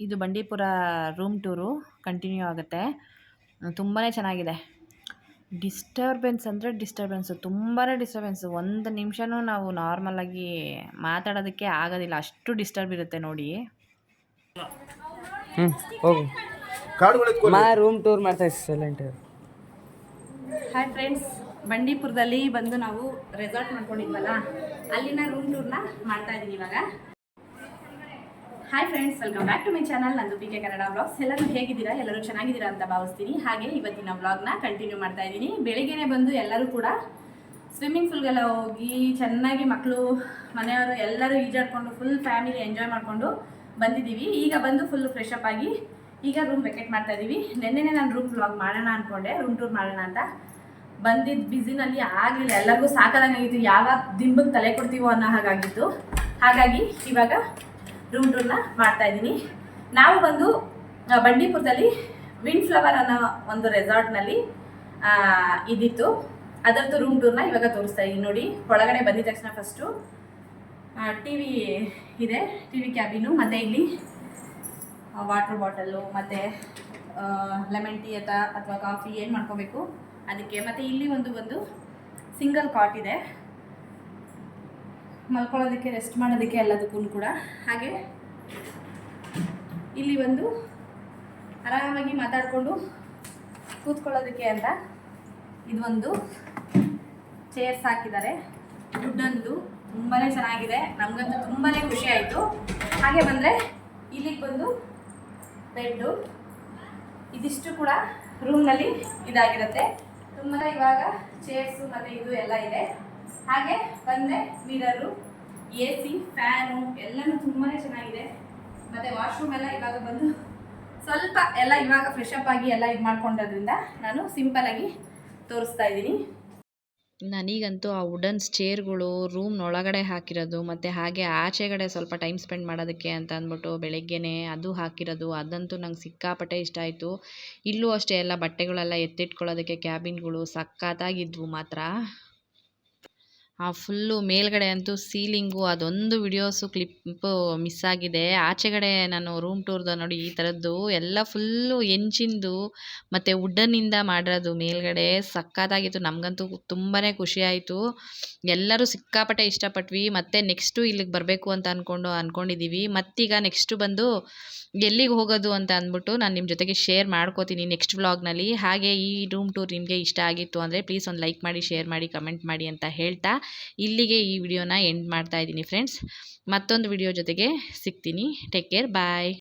ಇದು Bandipur room tour continue ಆಗುತ್ತೆ. ತುಂಬಾ ಚೆನ್ನಾಗಿದೆ. ಡಿಸ್ಟರ್ಬೆನ್ಸ್ ಅಂದರೆ ಡಿಸ್ಟರ್ಬೆನ್ಸು, ತುಂಬಾ ಡಿಸ್ಟರ್ಬೆನ್ಸು. ಒಂದು ನಿಮಿಷನೂ ನಾವು ನಾರ್ಮಲಾಗಿ ಮಾತಾಡೋದಕ್ಕೆ ಆಗೋದಿಲ್ಲ, ಅಷ್ಟು ಡಿಸ್ಟರ್ಬ್ ಇರುತ್ತೆ ನೋಡಿ. ಹೋಗಿ ರೂಮ್ ಟೂರ್ ಮಾಡ್ತಾ ಸೈಲೆಂಟ್. ಹಾಯ್ ಫ್ರೆಂಡ್ಸ್, ಬಂಡೀಪುರದಲ್ಲಿ ಬಂದು ನಾವು ರೆಸಾರ್ಟ್ ಮಾಡ್ಕೊಂಡಿದ್ವಲ್ಲ, ಅಲ್ಲಿನ ರೂಮ್ ಟೂರ್ನ ಮಾಡ್ತಾ ಇದ್ದೀವಿ ಇವಾಗ. Hi friends, welcome back to my channel. ನಂದು PK ಕನ್ನಡ ವ್ಲಾಗ್ಸ್. ಎಲ್ಲರೂ ಹೇಗಿದ್ದೀರಾ? ಎಲ್ಲರೂ ಚೆನ್ನಾಗಿದ್ದೀರಾ ಅಂತ ಭಾವಿಸ್ತೀನಿ. ಹಾಗೆ ಇವತ್ತಿನ ವ್ಲಾಗ್ನ ಕಂಟಿನ್ಯೂ ಮಾಡ್ತಾ ಇದ್ದೀನಿ. ಬೆಳಿಗ್ಗೆನೇ ಬಂದು ಎಲ್ಲರೂ ಕೂಡ ಸ್ವಿಮ್ಮಿಂಗ್ ಪೂಲ್ಗೆಲ್ಲ ಹೋಗಿ ಚೆನ್ನಾಗಿ ಮಕ್ಕಳು, ಮನೆಯವರು ಎಲ್ಲರೂ ಈಜಾಡ್ಕೊಂಡು ಫುಲ್ ಫ್ಯಾಮಿಲಿ ಎಂಜಾಯ್ ಮಾಡಿಕೊಂಡು ಬಂದಿದ್ದೀವಿ. ಈಗ ಬಂದು ಫುಲ್ ಫ್ರೆಶ್ ಅಪ್ ಆಗಿ ಈಗ ರೂಮ್ ವೆಕೇಟ್ ಮಾಡ್ತಾ ಇದ್ದೀವಿ. ನೆನ್ನೆನೇ ನಾನು ರೂಮ್ ವ್ಲಾಗ್ ಮಾಡೋಣ ಅಂದ್ಕೊಂಡೆ, ರೂಮ್ ಟೂರ್ ಮಾಡೋಣ ಅಂತ. ಬಂದಿದ್ದು ಬ್ಯುಸಿನಲ್ಲಿ ಆಗಲಿಲ್ಲ, ಎಲ್ಲರಿಗೂ ಸಾಕಾಗಿತ್ತು, ಯಾವಾಗ ದಿಂಬಕ್ಕೆ ತಲೆ ಕೊಡ್ತೀವೋ ಅನ್ನೋ ಹಾಗಾಗಿತ್ತು. ಹಾಗಾಗಿ ಇವಾಗ ರೂಮ್ ಟೂರ್ನ ಮಾಡ್ತಾ ಇದ್ದೀನಿ. ನಾವು ಬಂದು ಬಂಡೀಪುರದಲ್ಲಿ ವಿಂಡ್ ಫ್ಲವರ್ ಅನ್ನೋ ಒಂದು ರೆಸಾರ್ಟ್ನಲ್ಲಿ ಇದ್ದಿತ್ತು, ಅದರದ್ದು ರೂಮ್ ಟೂರ್ನ ಇವಾಗ ತೋರಿಸ್ತಾ ಇದ್ದೀನಿ ನೋಡಿ. ಒಳಗಡೆ ಬಂದಿದ ತಕ್ಷಣ ಫಸ್ಟು TV ಇದೆ, TV ಕ್ಯಾಬಿನು, ಮತ್ತು ಇಲ್ಲಿ ವಾಟರ್ ಬಾಟಲು ಮತ್ತು ಲೆಮನ್ ಟೀ ಅಥವಾ ಕಾಫಿ ಏನು ಮಾಡ್ಕೋಬೇಕು ಅದಕ್ಕೆ. ಮತ್ತು ಇಲ್ಲಿ ಒಂದು ಸಿಂಗಲ್ ಕಾಟ್ ಇದೆ, ಮಲ್ಕೊಳ್ಳೋದಕ್ಕೆ, ರೆಸ್ಟ್ ಮಾಡೋದಕ್ಕೆ ಎಲ್ಲದಕ್ಕೂ ಕೂಡ. ಹಾಗೆ ಇಲ್ಲಿ ಒಂದು ಆರಾಮಾಗಿ ಮಾತಾಡಿಕೊಂಡು ಕೂತ್ಕೊಳ್ಳೋದಕ್ಕೆ ಅಂತ ಇದೊಂದು ಚೇರ್ಸ್ ಹಾಕಿದ್ದಾರೆ. ವುಡ್ಡಂದು ತುಂಬಾ ಚೆನ್ನಾಗಿದೆ, ನಮಗಂತೂ ತುಂಬಾ ಖುಷಿ ಆಯಿತು. ಹಾಗೆ ಬಂದರೆ ಇಲ್ಲಿಗೆ ಬಂದು ಬೆಡ್ಡು, ಇದಿಷ್ಟು ಕೂಡ ರೂಮ್ನಲ್ಲಿ ಇದಾಗಿರುತ್ತೆ. ತುಂಬ ಇವಾಗ ಚೇರ್ಸು ಮತ್ತು ಇದು ಎಲ್ಲ ಇದೆ. ಹಾಗೆ ಬಂದರೆ ಮಿರರು, AC, ಫ್ಯಾನು ಎಲ್ಲನೂ ತುಂಬಾ ಚೆನ್ನಾಗಿದೆ. ಮತ್ತು ವಾಶ್ರೂಮ್ ಎಲ್ಲ ಇವಾಗ ಬಂದು ಸ್ವಲ್ಪ ಎಲ್ಲ ಇವಾಗ ಫ್ರೆಶ್ ಅಪ್ ಆಗಿ ಎಲ್ಲ ಇದು ಮಾಡ್ಕೊಂಡೋದ್ರಿಂದ ನಾನು ಸಿಂಪಲಾಗಿ ತೋರಿಸ್ತಾ ಇದ್ದೀನಿ. ನನಗಂತೂ ಆ ವುಡನ್ಸ್ ಚೇರ್ಗಳು ರೂಮ್ನೊಳಗಡೆ ಹಾಕಿರೋದು, ಮತ್ತು ಹಾಗೆ ಆಚೆಗಡೆ ಸ್ವಲ್ಪ ಟೈಮ್ ಸ್ಪೆಂಡ್ ಮಾಡೋದಕ್ಕೆ ಅಂತ ಅಂದ್ಬಿಟ್ಟು ಬೆಳಗ್ಗೆನೇ ಅದು ಹಾಕಿರೋದು, ಅದಂತೂ ನಂಗೆ ಸಿಕ್ಕಾಪಟ್ಟೆ ಇಷ್ಟ ಆಯಿತು. ಇಲ್ಲೂ ಅಷ್ಟೇ ಎಲ್ಲ ಬಟ್ಟೆಗಳೆಲ್ಲ ಎತ್ತಿಟ್ಕೊಳ್ಳೋದಕ್ಕೆ ಕ್ಯಾಬಿನ್ಗಳು ಸಖತ್ತಾಗಿದ್ವು ಮಾತ್ರ. ಆ ಫುಲ್ಲು ಮೇಲ್ಗಡೆ ಅಂತೂ ಸೀಲಿಂಗು, ಅದೊಂದು ವಿಡಿಯೋಸು ಕ್ಲಿಪ್ಪು ಮಿಸ್ ಆಗಿದೆ. ಆಚೆಗಡೆ ನಾನು ರೂಮ್ ಟೂರ್ದು ನೋಡಿ, ಈ ಥರದ್ದು ಎಲ್ಲ ಫುಲ್ಲು ಎಂಚಿಂದು ಮತ್ತು ವುಡ್ಡನ್ನಿಂದ ಮಾಡಿರೋದು ಮೇಲ್ಗಡೆ ಸಖತ್ತಾಗಿತ್ತು. ನಮಗಂತೂ ತುಂಬಾ ಖುಷಿ ಆಯಿತು. ಎಲ್ಲರೂ ಸಿಕ್ಕಾಪಟ್ಟೆ ಇಷ್ಟಪಟ್ವಿ. ಮತ್ತು ನೆಕ್ಸ್ಟು ಇಲ್ಲಿಗೆ ಬರಬೇಕು ಅಂತ ಅಂದ್ಕೊಂಡಿದ್ದೀವಿ. ಮತ್ತೀಗ ನೆಕ್ಸ್ಟು ಬಂದು ಎಲ್ಲಿಗೆ ಹೋಗೋದು ಅಂತ ಅಂದ್ಬಿಟ್ಟು ನಾನು ನಿಮ್ಮ ಜೊತೆಗೆ ಶೇರ್ ಮಾಡ್ಕೋತೀನಿ ನೆಕ್ಸ್ಟ್ ವ್ಲಾಗ್ನಲ್ಲಿ. ಹಾಗೆ ಈ ರೂಮ್ ಟೂರ್ ನಿಮಗೆ ಇಷ್ಟ ಆಗಿತ್ತು ಅಂದರೆ ಪ್ಲೀಸ್ ಒಂದು ಲೈಕ್ ಮಾಡಿ, ಶೇರ್ ಮಾಡಿ, ಕಮೆಂಟ್ ಮಾಡಿ ಅಂತ ಹೇಳ್ತಾ ಇಲ್ಲಿಗೆ ಈ ವಿಡಿಯೋನ ಎಂಡ್ ಮಾಡ್ತಾ ಇದ್ದೀನಿ ಫ್ರೆಂಡ್ಸ್. ಮತ್ತೊಂದು ವಿಡಿಯೋ ಜೊತೆಗೆ ಸಿಗ್ತೀನಿ. ಟೇಕ್ ಕೇರ್, ಬಾಯ್.